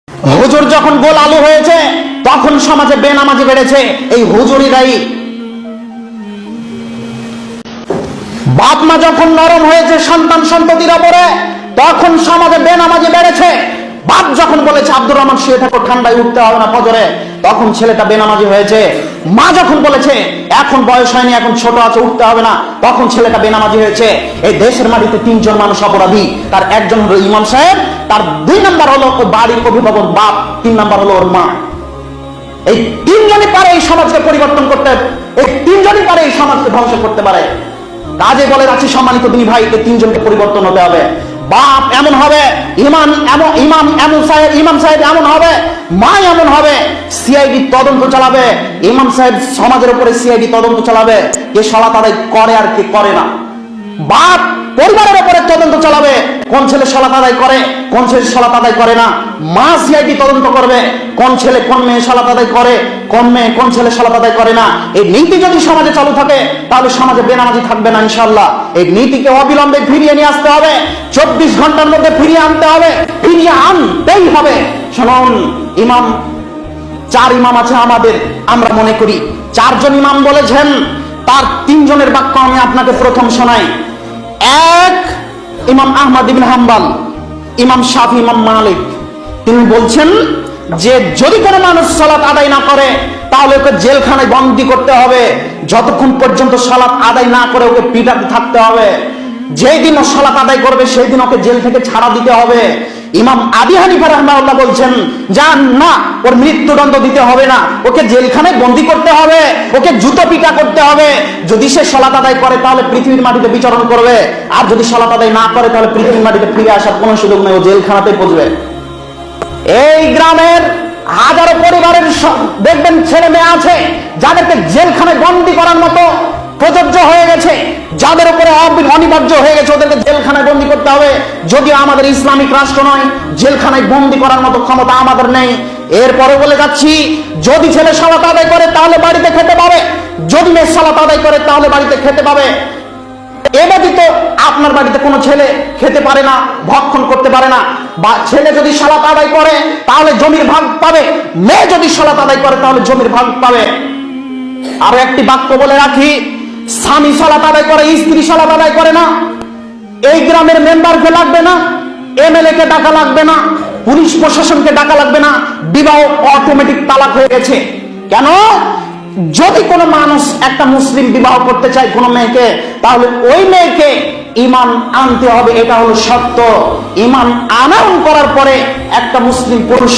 হুজুর যখন গোল আলু হয়েছে তখন সমাজে বেনামাজি বেড়েছে, এই হুজুরই দায়ী। বাপ মা যখন নরম হয়েছে সন্তান সন্ততির ওপরে, তখন সমাজে বেনামাজি বেড়েছে। বাপ যখন বলেছে আব্দুর রহমান শুয়ে থাকো, ঠান্ডায় উঠতে হবে না ফজরে, তখন ছেলেটা বেনামাজি হয়েছে। মা যখন বলেছে এখন বয়স হয়নি, এখন ছোট আছে, উঠতে হবে না, তখন ছেলেটা বেনামাজি হয়েছে। এই দেশের মাটিতে তিনজন মানুষ অপরাধী, তার একজন হলো ইমাম সাহেব, তার 2 নাম্বার হলো বাড়ির অভিভাবক বাপ, 3 নাম্বার হলো ওর মা। এই তিনজনই পারে এই সমাজকে পরিবর্তন করতে, এই তিনজনই পারে এই সমাজকে ধ্বংস করতে পারে। কাজে বলে রাখছি সম্মানিত দিনী ভাই, এই তিনজনকে পরিবর্তন হতে হবে। বাপ এমন হবে, ইমাম সাহেব এমন হবে, মা এমন হবে, সিআইডি তদন্ত চালাবে, ইমাম সাহেব সমাজের উপরে সিআইডি তদন্ত চালাবে কে সালাত আদায় করে আর কে করে না। বাপ পরিবারের উপরে তদন্ত চালাবে, কোন ছেলে সালাত আদায় করে, কোন ছেলে সালাত আদায় করে না। মা সিআইডি তদন্ত করবে, কোন ছেলে কোন মেয়ে সালাত আদায় করে, কোন মেয়ে কোন ছেলে সালাত আদায় করে না। এই নীতি যদি সমাজে চালু থাকে তাহলে সমাজে বেনামাজি থাকবে না ইনশাআল্লাহ। এই নীতিকে অবিলম্বে ফিরিয়ে নিয়ে আসতে হবে, 24 ঘন্টার মধ্যে ফিরিয়ে আনতে হবে, ফিরিয়ে আনতেই হবে। শুনুন, 4 ইমাম আছে আমাদের, আমরা মনে করি 4 জন ইমাম বলেছেন, তার 3 জনের বাক্য আমি আপনাকে প্রথম শোনাই। 1 ইমাম আহমদ ইবনে হাম্বল, ইমাম শাফি, ইমাম মালিক, তিনি বলছেন যে যদি কোনো মানুষ সালাত আদায় না করে তাহলে ওকে জেলখানায় বন্দী করতে হবে, যতক্ষণ পর্যন্ত সালাত আদায় না করে ওকে পিটাতে থাকতে হবে। যেই দিন ও সালাত আদায় করবে সেই দিন ওকে জেল থেকে ছাড়া দিতে হবে। ইমাম আবু হানিফা রাহমাহুল্লাহ বলছেন যান না, ওর মৃত্যুদণ্ড দিতে হবে না, ওকে জেলখানায় বন্দী করতে হবে, ওকে জুতো পিটা করতে হবে। যদি সে সালাত আদায় করে তাহলে পৃথিবীর মাটিতে বিচরণ করবে, আর যদি সালাত আদায় না করে তাহলে পৃথিবীর মাটিতে ফিরে আসার কোনো সুযোগ নেই, ও জেলখানাতে পৌঁছবে। এই গ্রামের হাজারো পরিবারের দেখবেন ছেলে মেয়ে আছে যাদেরকে জেলখানায় বন্দী করার মতো প্রযোজ্য হয়ে গেছে, যাদের উপরে অনিবার্য হয়ে গেছে, ওদেরকে জেলখানায় বন্দী করতে হবে। যদিও আমাদের ইসলামিক রাষ্ট্র নয়, জেলখানায় বন্দী করার মতো ক্ষমতা আমাদের নেই। এরপরে বলে যাচ্ছি, যদি ছেলে সালাত আদায় করে তাহলে বাড়িতে খেতে পাবে, যদি মেয়ে সালাত আদায় করে তাহলে বাড়িতে খেতে পাবে। এ ব্যতীত আপনার বাড়িতে কোনো ছেলে খেতে পারে না, ভক্ষণ করতে পারে না। বা ছেলে যদি সালাত আদায় করে তাহলে জমির ভাগ পাবে, মেয়ে যদি সালাত আদায় করে তাহলে জমির ভাগ পাবে। আরো একটি বাক্য বলে রাখি, স্বামী সালাত আদায় করে, স্ত্রী সালাত আদায় করে না, এই গ্রামের মেম্বারকে লাগবে না, এমএলএ কে ডাকা লাগবে না, পুলিশ প্রশাসনকে ডাকা লাগবে না, বিবাহ অটোমেটিক তালাক হয়ে গেছে। কেন? যদি কোনো মানুষ একটা মুসলিম বিবাহ করতে চায় কোনো মেয়েকে, তাহলে ওই মেয়েকে ঈমান আনতে হবে, এটা হলো সত্য। ঈমান আনয়ন করার পরে একটা মুসলিম পুরুষ